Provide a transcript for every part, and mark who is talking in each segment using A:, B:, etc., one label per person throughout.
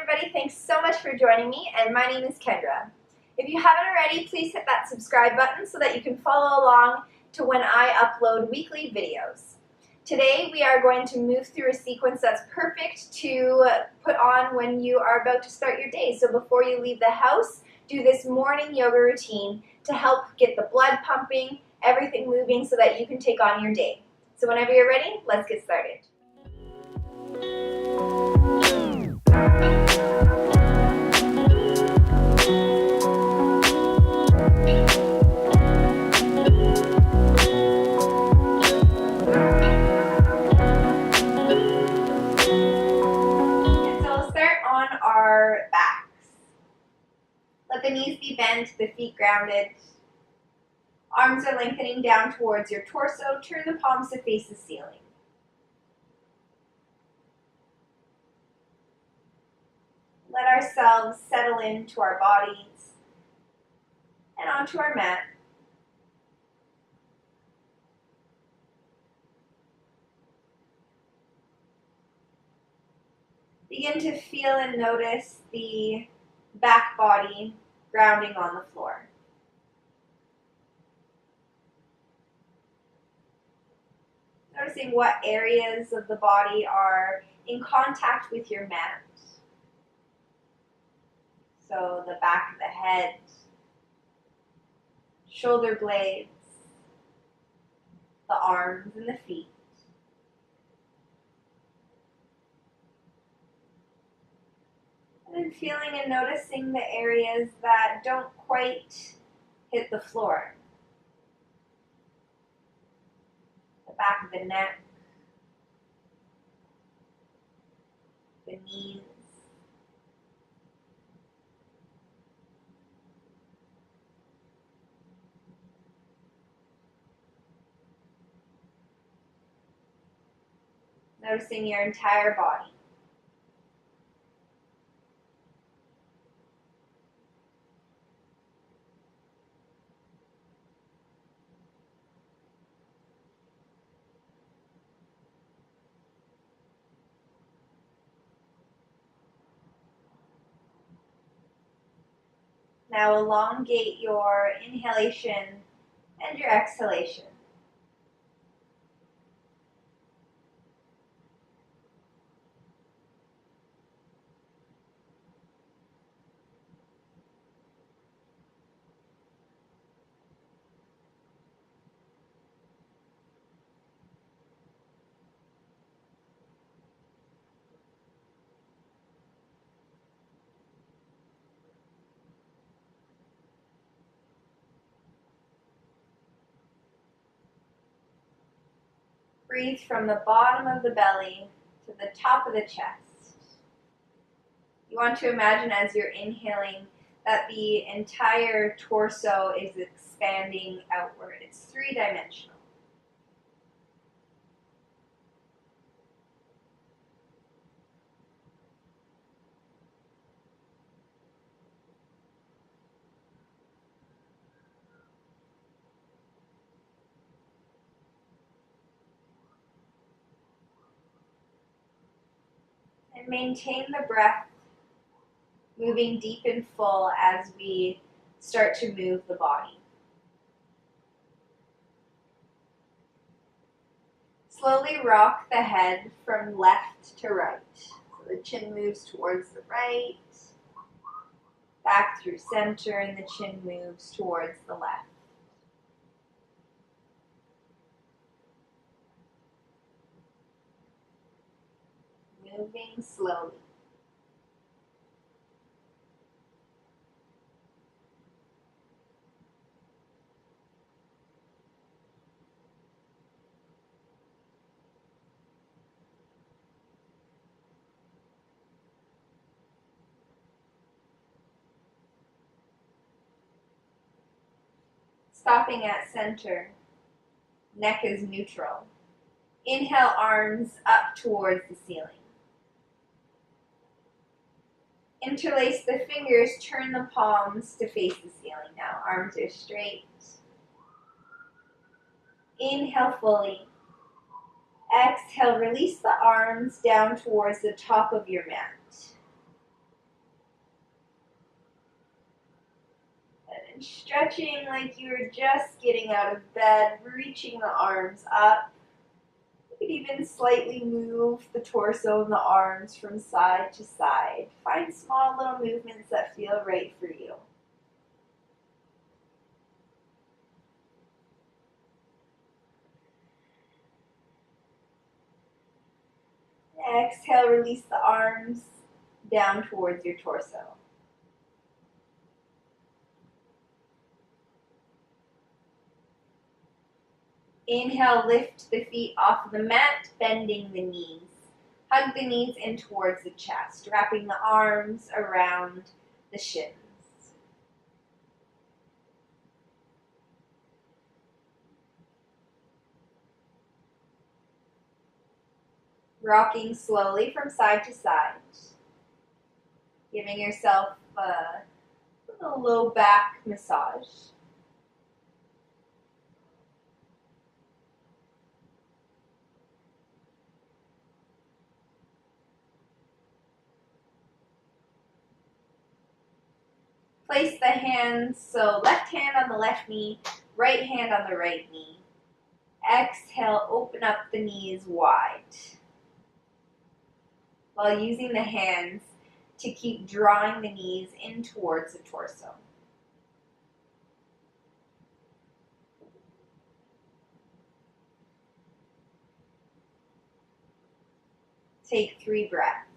A: everybody, thanks so much for joining me, and my name is Kendra. If you haven't already, please hit that subscribe button so that you can follow along to when I upload weekly videos. Today we are going to move through a sequence that's perfect to put on when you are about to start your day. So before you leave the house, do this morning yoga routine to help get the blood pumping, everything moving so that you can take on your day. So whenever you're ready, let's get started. Our backs. Let the knees be bent, the feet grounded. Arms are lengthening down towards your torso. Turn the palms to face the ceiling. Let ourselves settle into our bodies and onto our mat. Begin to feel and notice the back body grounding on the floor. Noticing what areas of the body are in contact with your mat. So the back of the head, shoulder blades, the arms and the feet. And then feeling and noticing the areas that don't quite hit the floor. The back of the neck, the knees, noticing your entire body. Now elongate your inhalation and your exhalation. Breathe from the bottom of the belly to the top of the chest. You want to imagine as you're inhaling that the entire torso is expanding outward. It's three-dimensional. And maintain the breath, moving deep and full as we start to move the body. Slowly rock the head from left to right. So the chin moves towards the right, back through center, and the chin moves towards the left. Moving slowly. Stopping at center, neck is neutral. Inhale, arms up towards the ceiling. Interlace the fingers, turn the palms to face the ceiling now. Arms are straight. Inhale fully. Exhale, release the arms down towards the top of your mat. And stretching like you were just getting out of bed, reaching the arms up. You could even slightly move the torso and the arms from side to side. Find small little movements that feel right for you. Exhale, release the arms down towards your torso. Inhale, lift the feet off the mat, bending the knees. Hug the knees in towards the chest, wrapping the arms around the shins. Rocking slowly from side to side. Giving yourself a low back massage. Place the hands, so left hand on the left knee, right hand on the right knee. Exhale, open up the knees wide. While using the hands to keep drawing the knees in towards the torso. Take 3 breaths.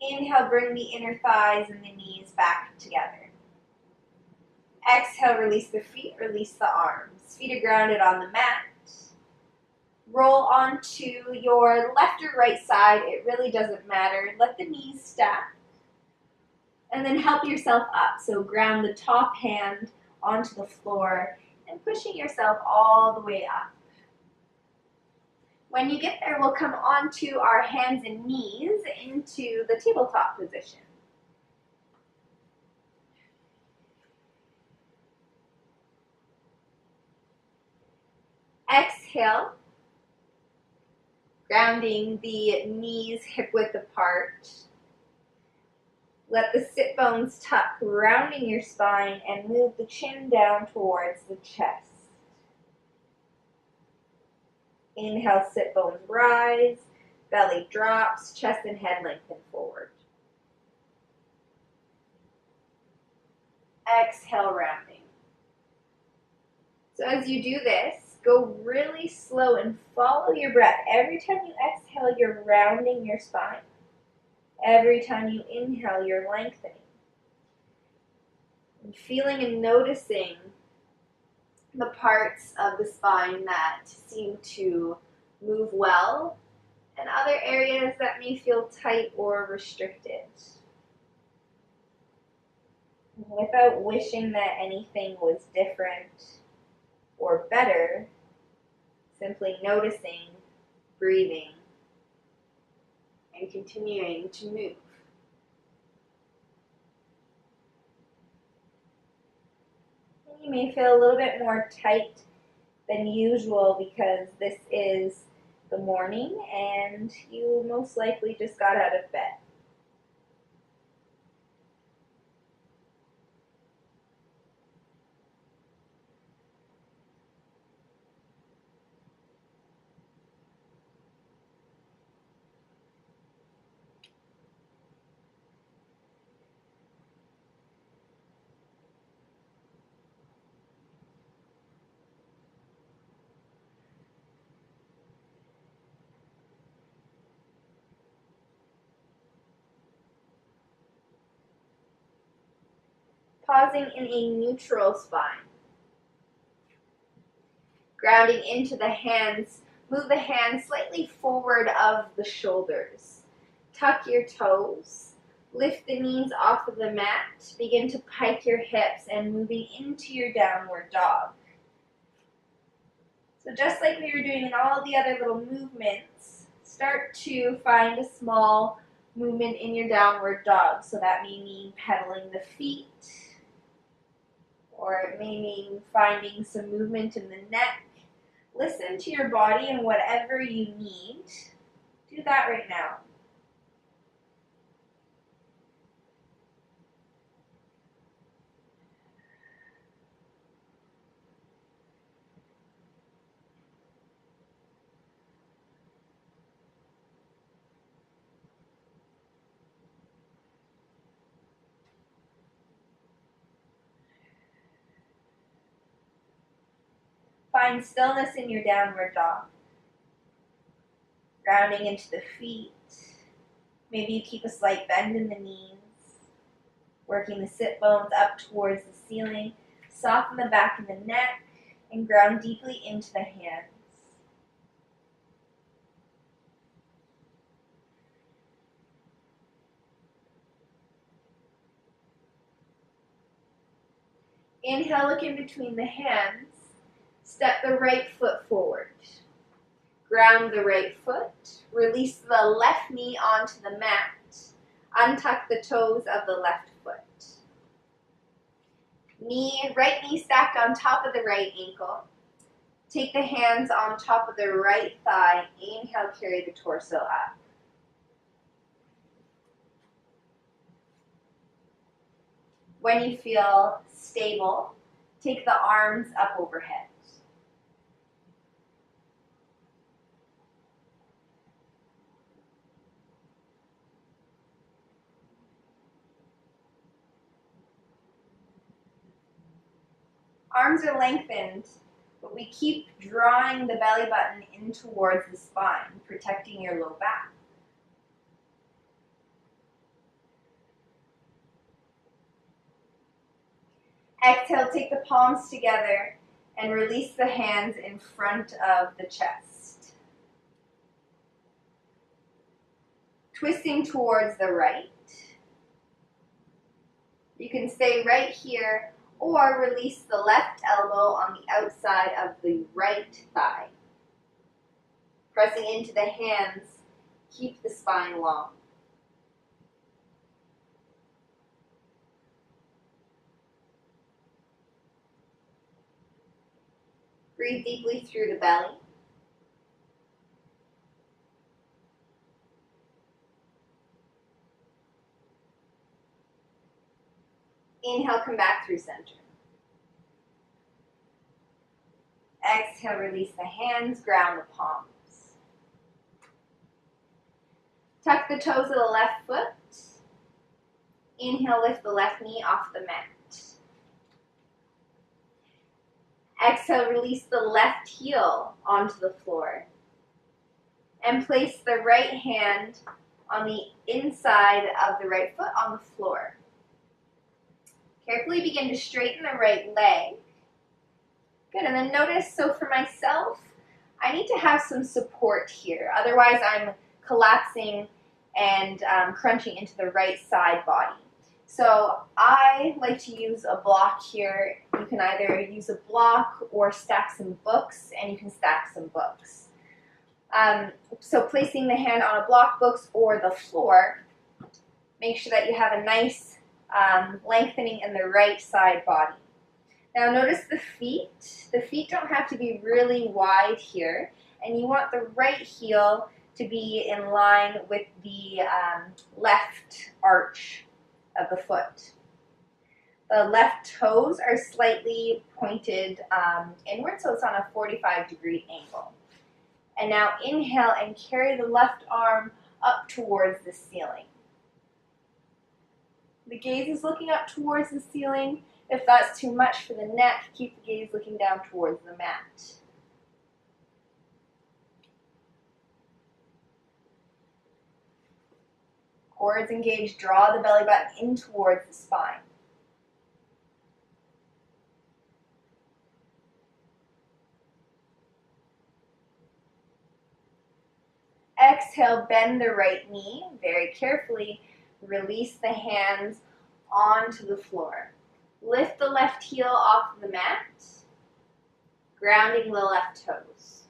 A: Inhale, bring the inner thighs and the knees back together. Exhale, release the feet, release the arms. Feet are grounded on the mat. Roll onto your left or right side. It really doesn't matter. Let the knees stack. And then help yourself up. So ground the top hand onto the floor and pushing yourself all the way up. When you get there, we'll come onto our hands and knees into the tabletop position. Exhale, grounding the knees hip width apart. Let the sit bones tuck, rounding your spine, and move the chin down towards the chest. Inhale, sit bones rise, belly drops, chest and head lengthen forward. Exhale, rounding. So as you do this, go really slow and follow your breath. Every time you exhale, you're rounding your spine. Every time you inhale, you're lengthening. And feeling and noticing the parts of the spine that seem to move well and other areas that may feel tight or restricted. Without wishing that anything was different or better, simply noticing, breathing, and continuing to move. You may feel a little bit more tight than usual because this is the morning and you most likely just got out of bed. Pausing in a neutral spine. Grounding into the hands, move the hands slightly forward of the shoulders. Tuck your toes, lift the knees off of the mat, begin to pike your hips and moving into your downward dog. So just like we were doing in all the other little movements, start to find a small movement in your downward dog. So that may mean pedaling the feet, or it may mean finding some movement in the neck. Listen to your body and whatever you need. Do that right now. Find stillness in your downward dog. Grounding into the feet. Maybe you keep a slight bend in the knees. Working the sit bones up towards the ceiling. Soften the back of the neck and ground deeply into the hands. Inhale, look in between the hands. Step the right foot forward. Ground the right foot. Release the left knee onto the mat. Untuck the toes of the left foot. Right knee stacked on top of the right ankle. Take the hands on top of the right thigh. Inhale, carry the torso up. When you feel stable, take the arms up overhead. Arms are lengthened, but we keep drawing the belly button in towards the spine, protecting your low back. Exhale, take the palms together and release the hands in front of the chest. Twisting towards the right. You can stay right here or release the left elbow on the outside of the right thigh. Pressing into the hands, keep the spine long. Breathe deeply through the belly. Inhale, come back through center. Exhale, release the hands, ground the palms. Tuck the toes of the left foot. Inhale, lift the left knee off the mat. Exhale, release the left heel onto the floor. And place the right hand on the inside of the right foot on the floor. Carefully begin to straighten the right leg. Good, and then notice, so for myself, I need to have some support here. Otherwise, I'm collapsing and crunching into the right side body. So I like to use a block here. You can either use a block or stack some books, and you can stack some books. So placing the hand on a block, books, or the floor, make sure that you have a nice lengthening in the right side body. Now notice the feet. The feet don't have to be really wide here, and you want the right heel to be in line with the left arch of the foot. The left toes are slightly pointed inward, so it's on a 45-degree angle. And now inhale and carry the left arm up towards the ceiling. The gaze is looking up towards the ceiling. If that's too much for the neck, keep the gaze looking down towards the mat. Core is engaged. Draw the belly button in towards the spine. Exhale, bend the right knee very carefully. Release the hands onto the floor. Lift the left heel off the mat, grounding the left toes.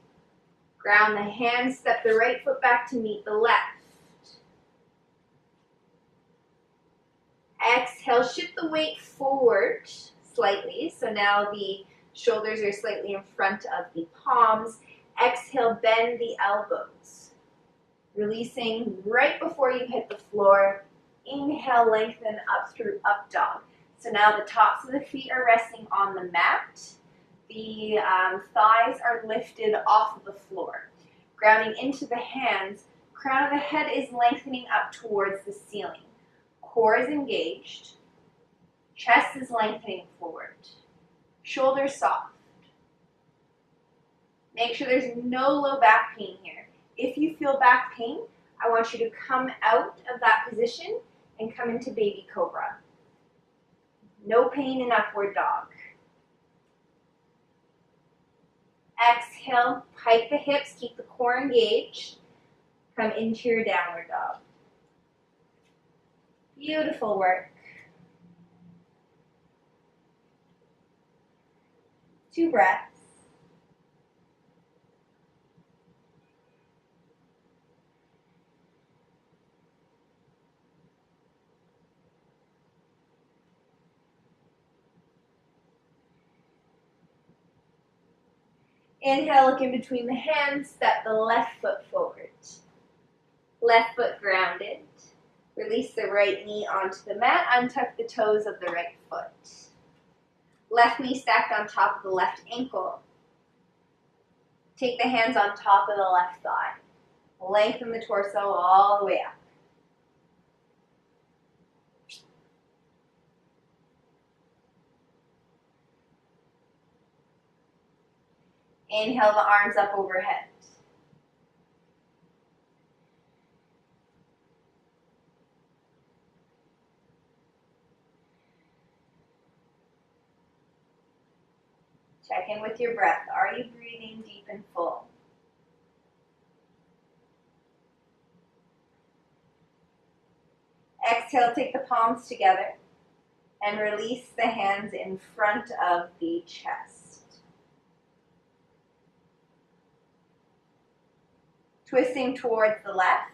A: Ground the hands, step the right foot back to meet the left. Exhale, shift the weight forward slightly. So now the shoulders are slightly in front of the palms. Exhale, bend the elbows. Releasing right before you hit the floor. Inhale, lengthen up through up dog. So now the tops of the feet are resting on the mat. The thighs are lifted off of the floor. Grounding into the hands, crown of the head is lengthening up towards the ceiling. Core is engaged. Chest is lengthening forward. Shoulders soft. Make sure there's no low back pain here. If you feel back pain, I want you to come out of that position and come into baby cobra. No pain in upward dog. Exhale, pike the hips, keep the core engaged. Come into your downward dog. Beautiful work. 2 breaths. Inhale, look in between the hands, step the left foot forward. Left foot grounded. Release the right knee onto the mat, untuck the toes of the right foot. Left knee stacked on top of the left ankle. Take the hands on top of the left thigh. Lengthen the torso all the way up. Inhale the arms up overhead. Check in with your breath. Are you breathing deep and full? Exhale, take the palms together and release the hands in front of the chest. Twisting towards the left.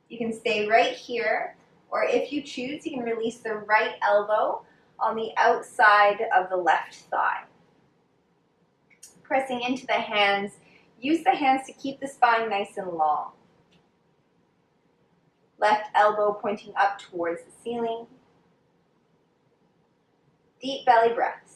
A: You can stay right here, or if you choose, you can release the right elbow on the outside of the left thigh. Pressing into the hands, use the hands to keep the spine nice and long. Left elbow pointing up towards the ceiling. Deep belly breaths.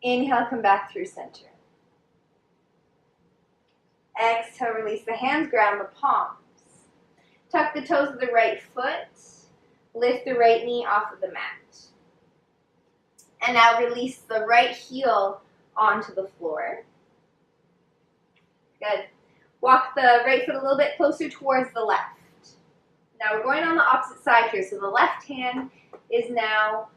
A: Inhale, come back through center. Exhale, release the hands, ground the palms. Tuck the toes of the right foot. Lift the right knee off of the mat. And now release the right heel onto the floor. Good. Walk the right foot a little bit closer towards the left. Now we're going on the opposite side here. So the left hand is now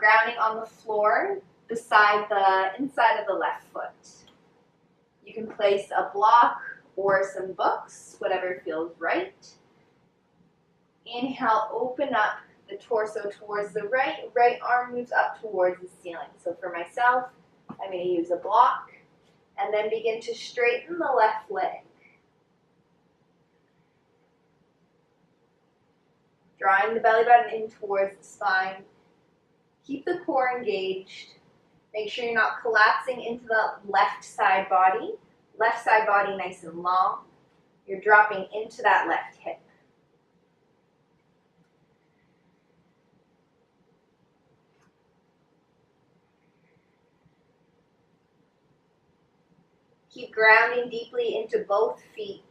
A: grounding on the floor beside the inside of the left foot. You can place a block or some books, whatever feels right. Inhale, open up the torso towards the right. Right arm moves up towards the ceiling. So for myself, I'm going to use a block and then begin to straighten the left leg. Drawing the belly button in towards the spine. Keep the core engaged. Make sure you're not collapsing into the left side body. Left side body nice and long. You're dropping into that left hip. Keep grounding deeply into both feet.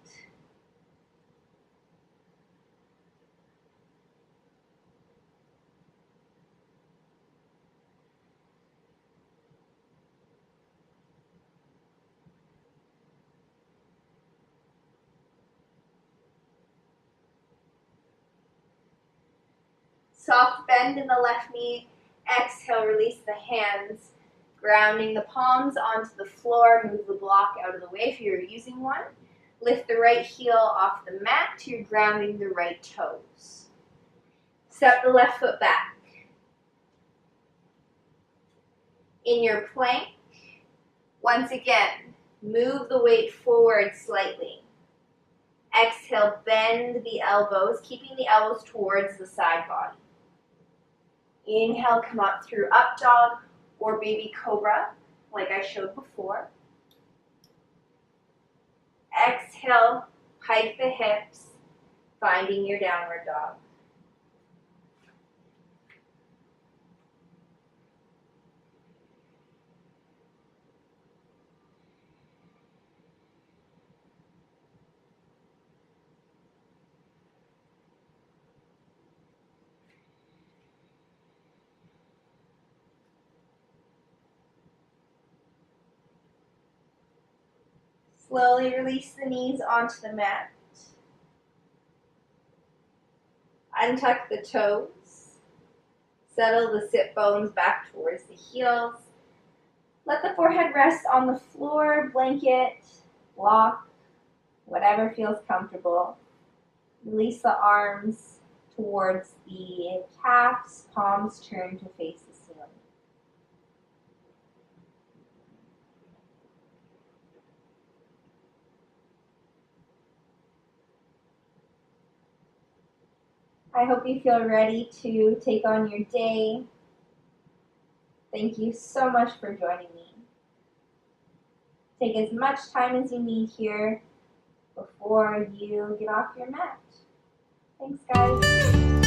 A: Soft bend in the left knee. Exhale, release the hands, grounding the palms onto the floor. Move the block out of the way if you're using one. Lift the right heel off the mat. You're grounding the right toes. Step the left foot back. In your plank, once again, move the weight forward slightly. Exhale, bend the elbows, keeping the elbows towards the side body. Inhale, come up through up dog or baby cobra, like I showed before. Exhale, pike the hips, finding your downward dog. Slowly release the knees onto the mat. Untuck the toes. Settle the sit bones back towards the heels. Let the forehead rest on the floor, blanket, block, whatever feels comfortable. Release the arms towards the calves, palms turn to face the ceiling. I hope you feel ready to take on your day. Thank you so much for joining me. Take as much time as you need here before you get off your mat. Thanks, guys.